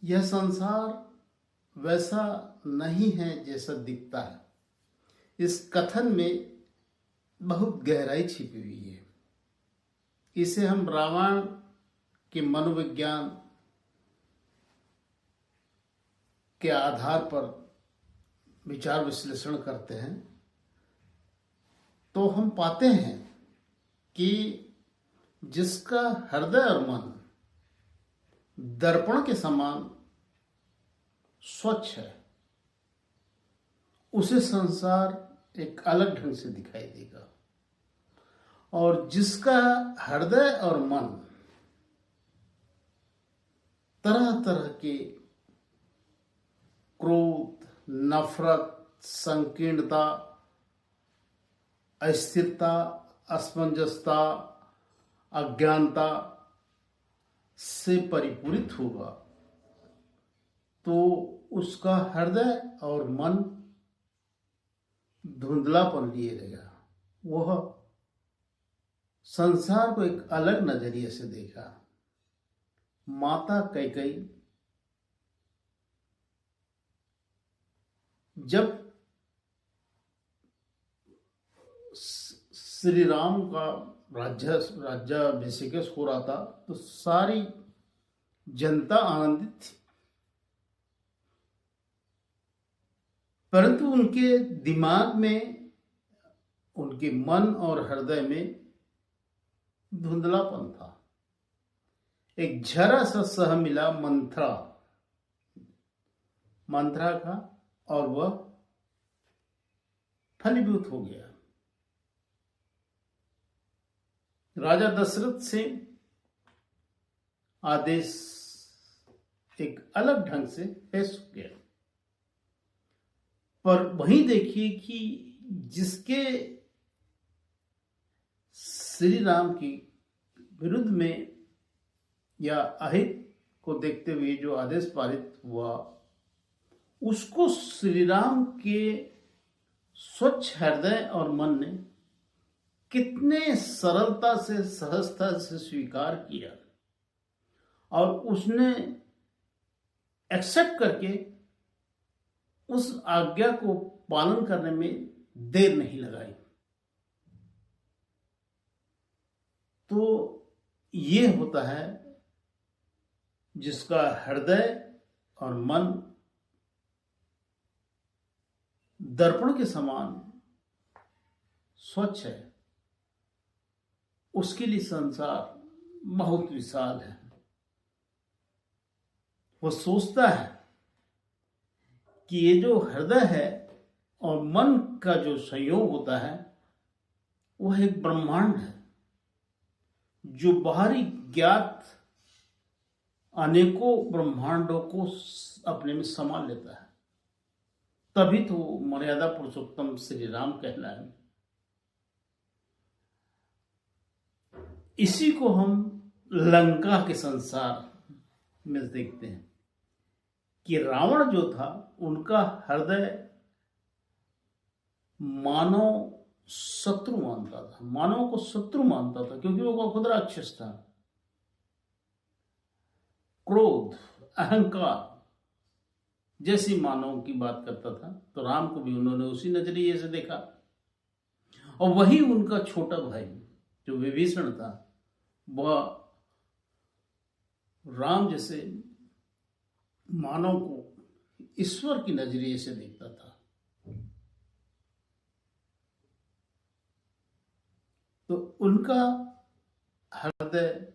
यह संसार वैसा नहीं है जैसा दिखता है। इस कथन में बहुत गहराई छिपी हुई है। इसे हम रावण के मनोविज्ञान के आधार पर विचार विश्लेषण करते हैं तो हम पाते हैं कि जिसका हृदय और मन दर्पण के समान स्वच्छ है, उसे संसार एक अलग ढंग से दिखाई देगा। और जिसका हृदय और मन तरह तरह के क्रोध, नफरत, संकीर्णता, अस्थिरता, असमंजसता, अज्ञानता से परिपूरित होगा, तो उसका हृदय और मन धुंधलापन लिए रहेगा। वह संसार को एक अलग नजरिए से देखा। माता कैकेयी जब श्री राम का राज्याभिषेक हो रहा था तो सारी जनता आनंदित थी, परंतु उनके दिमाग में, उनके मन और हृदय में धुंधलापन था। एक झरा सा सह मिला मंथरा का और वह फलीभूत हो गया। राजा दशरथ से आदेश एक अलग ढंग से पेश हो गया। पर वहीं देखिए कि जिसके श्री राम की विरुद्ध में या अहित को देखते हुए जो आदेश पारित हुआ, उसको श्री राम के स्वच्छ हृदय और मन ने कितने सरलता से, सहजता से स्वीकार किया और उसने एक्सेप्ट करके उस आज्ञा को पालन करने में देर नहीं लगाई। तो ये होता है जिसका हृदय और मन दर्पण के समान स्वच्छ है, उसके लिए संसार बहुत विशाल है। वह सोचता है कि ये जो हृदय है और मन का जो संयोग होता है वह एक ब्रह्मांड है जो बाहरी ज्ञात अनेकों ब्रह्मांडों को अपने में समा लेता है। तभी तो मर्यादा पुरुषोत्तम श्री राम कहलाए। इसी को हम लंका के संसार में देखते हैं कि रावण जो था, उनका हृदय मानव शत्रु मानता था, मानव को शत्रु मानता था, क्योंकि वो खुद राक्षस था। क्रोध, अहंकार जैसी मानव की बात करता था, तो राम को भी उन्होंने उसी नजरिए से देखा। और वही उनका छोटा भाई जो विभीषण था, वह राम जैसे मानव को ईश्वर की नजरिए से देखता था। तो उनका हृदय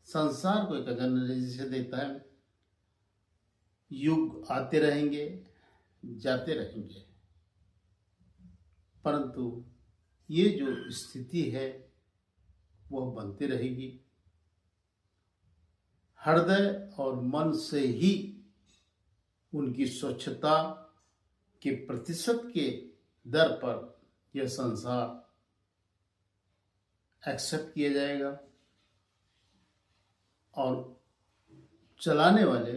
संसार को एक अलग नजरिए से देखता है। युग आते रहेंगे, जाते रहेंगे, परंतु ये जो स्थिति है वह बनती रहेगी। हृदय और मन से ही उनकी स्वच्छता के प्रतिशत के दर पर यह संसार एक्सेप्ट किया जाएगा और चलाने वाले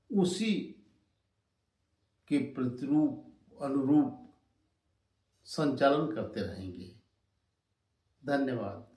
उसी के प्रतिरूप अनुरूप संचालन करते रहेंगे। धन्यवाद।